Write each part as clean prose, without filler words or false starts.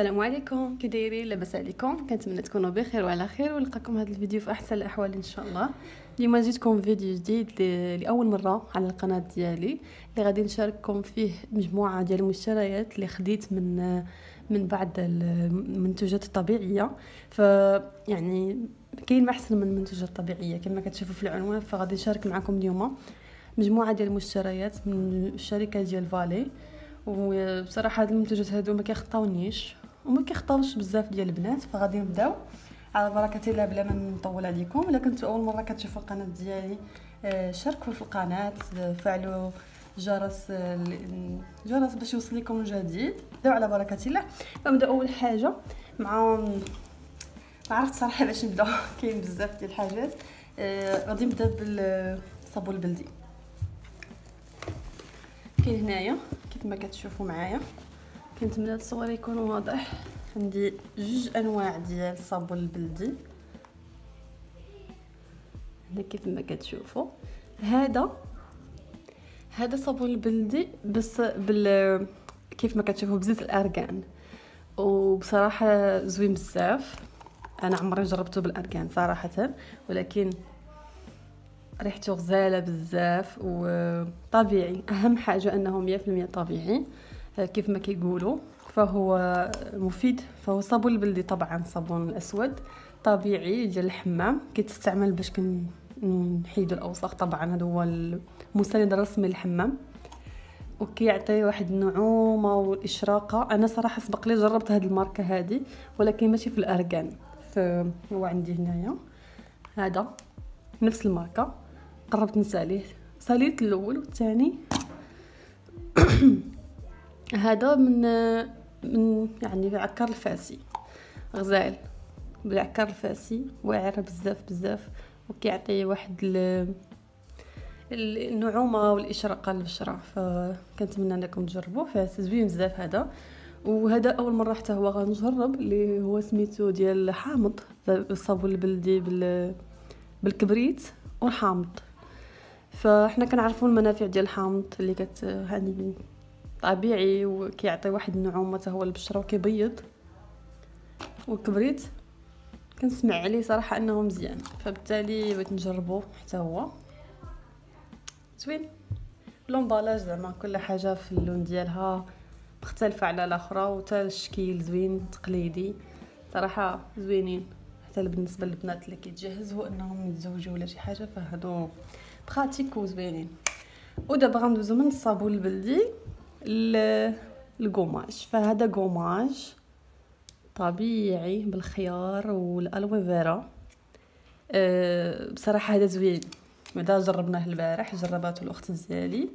السلام عليكم، كي دايرين؟ لاباس عليكم؟ كنتمنى تكونوا بخير وعلى خير ونلقاكم هذا الفيديو في احسن الاحوال ان شاء الله. اليوم جيتكم فيديو جديد لاول مره على القناه ديالي، اللي غادي نشارككم فيه مجموعه ديال المشتريات اللي خديت من بعض المنتوجات الطبيعيه. يعني كاين ما احسن من المنتوجات الطبيعيه كما كتشوفوا في العنوان. فغادي نشارك معكم اليوم مجموعه ديال المشتريات من الشركه ديال فالي. وبصراحه هاد المنتوجات هادو ما كيخطاونيش وما كيخطاوش بزاف ديال البنات. فغادي نبداو على بركه الله بلا ما نطول عليكم. الا كنتوا اول مره كتشوفوا القناه ديالي شاركوا في القناه، فعلوا الجرس باش يوصل لكم الجديد. نبداو على بركه الله. نبدا اول حاجه مع ما عرفت صراحه باش نبدا كاين بزاف ديال الحاجات. غادي نبدا بالصابون البلدي. كاين هنايا كيف ما كتشوفوا معايا، كنتمنى التصوير يكون واضح. عندي جوج انواع ديال الصابون البلدي هنا كيف ما كتشوفوا. هذا صابون البلدي بس كيف ما كتشوفوا بزيت الارغان، وبصراحه زوين بزاف. انا عمري جربته بالارغان صراحه، ولكن ريحته غزاله بزاف وطبيعي. اهم حاجه انه 100% طبيعي كيف ما كيقولوا، فهو مفيد. فهو صابون البلدي طبعا صابون الاسود طبيعي ديال الحمام، كيتستعمل باش نحيدوا الاوساخ. طبعا هذا هو المساند الرسمي للحمام، وكيعطي واحد النعومه والاشراقه. انا صراحه سبق لي جربت هذه الماركه هذه، ولكن ماشي في الارغان. فهو عندي هنايا هذا نفس الماركه، قربت نساليه، ساليت الاول والثاني. هذا من يعني عكار الفاسي، غزال بالعكار الفاسي، واعر بزاف وكيعطي واحد النعومه والاشراقه للبشره. فكنتمنى انكم تجربوه، فزوين بزاف هذا. وهذا اول مره حتى هو غنجرب، اللي هو سميتو ديال حامض، الصابون البلدي بالكبريت والحامض. فاحنا كنعرفوا المنافع ديال الحامض اللي يعني طبيعي وكيعطي واحد النعومه حتى هو للبشره وكيبيض. والكبريت كنسمع عليه صراحه انه مزيان، فبالتالي بغيت نجربه حتى هو زوين. لومبالاج زعما كل حاجه في اللون ديالها مختلفه على الاخرى، وتا الشكل زوين تقليدي صراحه زوينين. حتى بالنسبه للبنات اللي كيتجهزوا انهم يتزوجوا ولا شي حاجه، فهادو براتيك وزوينين. ودابا غندوزو من الصابون البلدي الكوماج. فهذا كوماج طبيعي بالخيار والالوي فيرا. بصراحه هذا زوين، هذا جربناه البارح، جرباته الاخت ديالي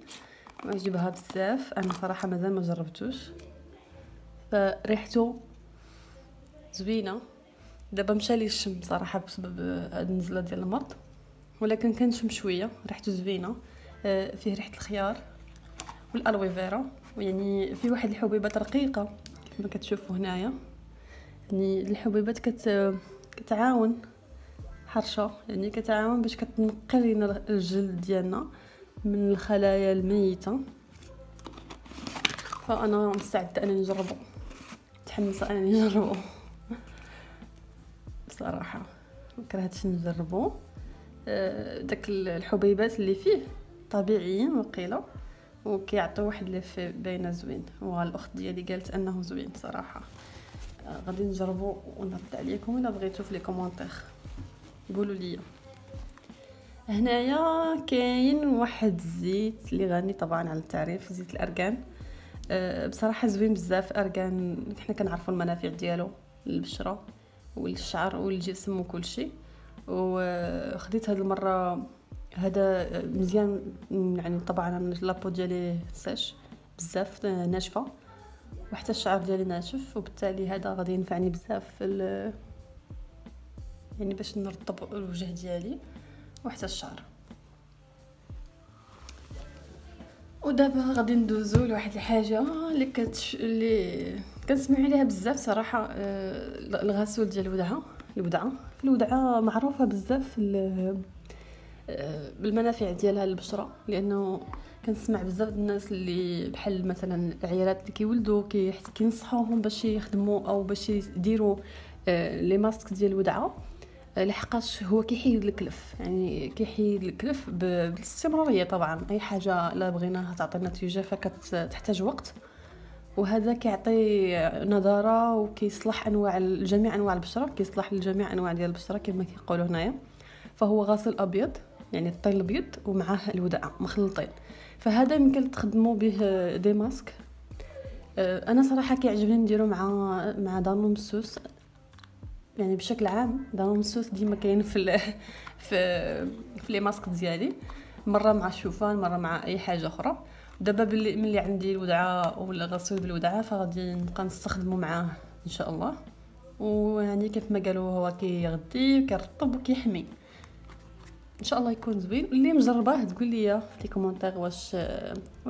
وعجبها بزاف. انا صراحه مازال ما جربتوش، فريحته زوينه. دابا مشى لي الشم صراحه بسبب هاد النزله ديال المرض، ولكن كنشم شويه ريحته زوينه. فيه ريحه الخيار والالوي فيرا، ويعني في واحد الحبيبات رقيقه كما كتشوفوا هنايا. يعني الحبيبات كتعاون حرشه، يعني كتعاون باش كتنقي لنا الجلد ديالنا من الخلايا الميته. فانا مستعده انني نجربه، متحمسه انني نجربه بصراحه. ما كرهتش نجربه. داك الحبيبات اللي فيه طبيعيين وقيله، وكيعطي واحد لفي باينه زوين. والاخت ديالي قالت انه زوين صراحه. غادي نجربو ونرد عليكم الا بغيتو في لي كومونتير، قولوا لي. هنايا كاين واحد الزيت اللي غني طبعا على التعريف، زيت الارغان. بصراحه زوين بزاف. ارغان حنا كنعرفوا المنافع ديالو للبشره والشعر والجسم وكل شيء. وخديت هذه المره هذا مزيان. يعني طبعا لابو ديالي ساش بزاف، ناشفه، وحتى الشعر ديالي ناشف، وبالتالي هذا غادي ينفعني بزاف يعني باش نرطب الوجه ديالي وحتى الشعر. ودابا غادي ندوزو لواحد الحاجه اللي كنسمع عليها بزاف صراحه. الغسول ديال الودعه. الودعه معروفه بزاف بالمنافع ديالها للبشره، لانه كنسمع بزاف الناس اللي بحال مثلا العيالات اللي كيولدوا كينصحوهم باش يخدموا او باش يديروا لي ماسك ديال الودعه، لحقاش هو كيحيد الكلف، يعني كيحيد الكلف بالاستمراريه. طبعا اي حاجه لا بغيناها تعطي نتيجه فكتحتاج وقت، وهذا كيعطي نضاره وكيصلح جميع انواع البشره، كيصلح لجميع انواع ديال البشره كما كيقولوا هنايا. فهو غسيل ابيض، يعني الطين الابيض ومعاه الودعه مخلطين، فهذا يمكن تخدموا به دي ماسك. انا صراحه كيعجبني نديرو مع دانون سوس، يعني بشكل عام دانون سوس ديما كاين في لي ماسك ديالي، مره مع الشوفان مره مع اي حاجه اخرى. دابا ملي عندي الودعه ولا غسول بالودعه فغادي نبقى نستخدمه معاه ان شاء الله. ويعني كيف ما قالوا هو كيغذي وكيرطب وكيحمي، ان شاء الله يكون زوين. اللي مجرباه تقول لي في لي كومونتير واش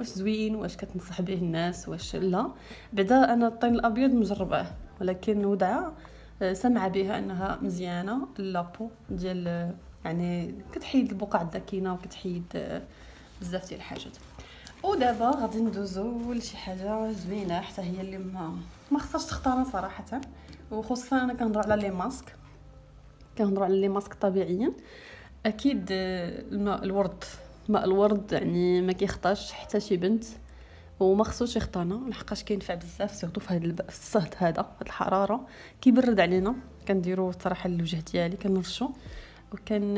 زوين، واش كتنصح به الناس واش لا. بعدا انا الطين الابيض مجرباه، ولكن الودعه سمع بها انها مزيانه لابو ديال، يعني كتحيد البقع الداكنه وكتحيد بزاف ديال الحاجات. ودابا غادي ندوزو لشي حاجه زوينه حتى هي اللي ما خصهاش تختارها صراحه، وخصوصا انا كنهضر على لي ماسك، كنهضر على لي ماسك طبيعيا. اكيد الماء الورد يعني ما كيخطاش حتى شي بنت، وما خصوش يخطانا لحقاش كينفع بزاف سورتو في هذا الصهد هذا، هاد الحراره كيبرد علينا. كنديرو صراحه الوجه ديالي كنرشو، وكان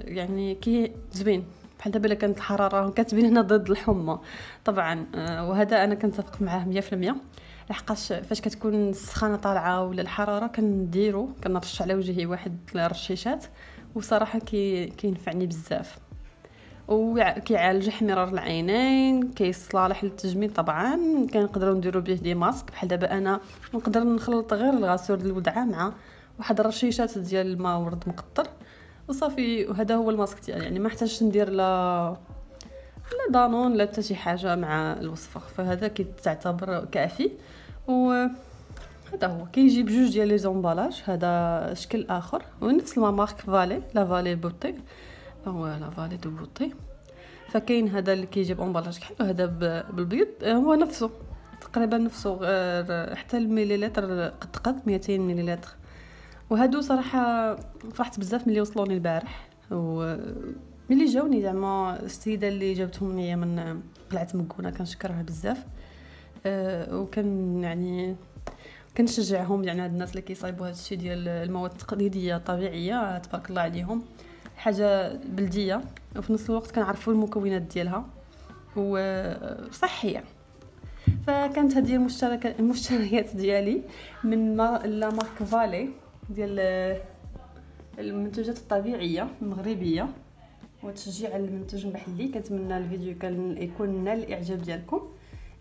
يعني كي زوين بحال دابا كانت الحراره كتبين هنا ضد الحمى طبعا. وهذا انا كنتفق معاه 100%، لحقاش فاش كتكون السخانه طالعه ولا الحراره كنرش على وجهي واحد الرشيشات، وصراحه كينفعني بزاف، وكيعالج احمرار العينين، كيصالح للتجميل. طبعا كنقدروا نديروا به دي ماسك، بحال دابا انا نقدر نخلط غير الغسول ديال الودعه مع واحد الرشيشات ديال الماء ورد مقطر وصافي، وهذا هو الماسك ديالي. يعني ما احتاجش ندير لا دانون لا حتى شي حاجه مع الوصفه، فهذا كيتعتبر كافي. وهذا هو كيجي بجوج ديال لي زومبالاج، هذا شكل اخر ونفس مارك فالي، لا فالي بوتي هو لا فالي دو بوتي. فكاين هذا اللي كيجي بامبالاج كحل، وهذا بالبيض هو نفسه تقريبا نفسه، حتى المليلتر قد 200 مليلتر. وهادو صراحه فرحت بزاف ملي وصلوني البارح، وملي جاوني زعما السيده اللي جابتهم ليا من قلعه مكونه كنشكرها بزاف. وكان يعني كنشجعهم، يعني هاد الناس اللي كيصايبوا هاد الشيء ديال المواد التقليديه طبيعيه تبارك الله عليهم، حاجه بلديه وفي نفس الوقت كنعرفوا المكونات ديالها وصحيه. فكانت هذه المشتريات ديالي من لا مارك فالي ديال المنتوجات الطبيعيه المغربيه، وتشجيع على المنتوج المحلي. كنتمنى الفيديو كان يكون نال الاعجاب ديالكم.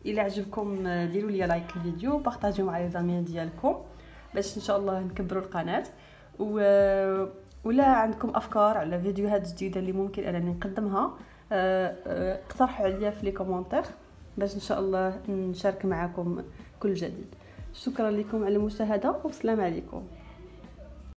الى عجبكم ديروا لي لايك الفيديو، بارطاجيو مع لي زامي ديالكم باش ان شاء الله نكبروا القناه. ولا عندكم افكار على فيديوهات جديده اللي ممكن انني نقدمها، اقترحوا عليا في لي كومونتير باش ان شاء الله نشارك معكم كل جديد. شكرا لكم على المشاهده والسلام عليكم.